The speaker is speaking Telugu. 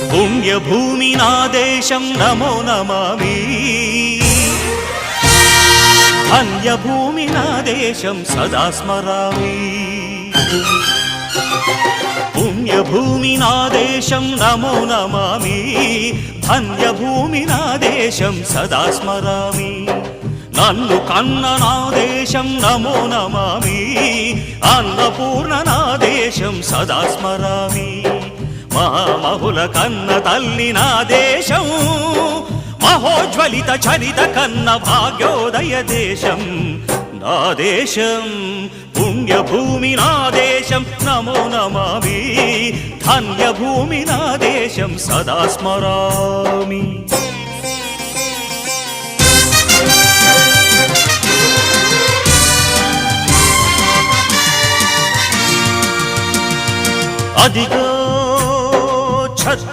పుణ్యభూమి నా దేశం నమో నమామి ధన్యభూమి నా దేశం సదా స్మరామి పుణ్యభూమి నా దేశం నమో నమామి ధన్యభూమి నా దేశం సదా స్మరామి నన్ను కన్న నా దేశం నమో నమామి అన్నపూర్ణ నా దేశం సదా స్మరామి మహామహుల కన్న తల్లి నా దేశం మహోజ్వలిత చరిత కన్న భాగ్యోదయ దేశం నా దేశం పుణ్యభూమి నా దేశం నమో నమామి ధన్యభూమి నా దేశం సదా స్మరామి అదిగో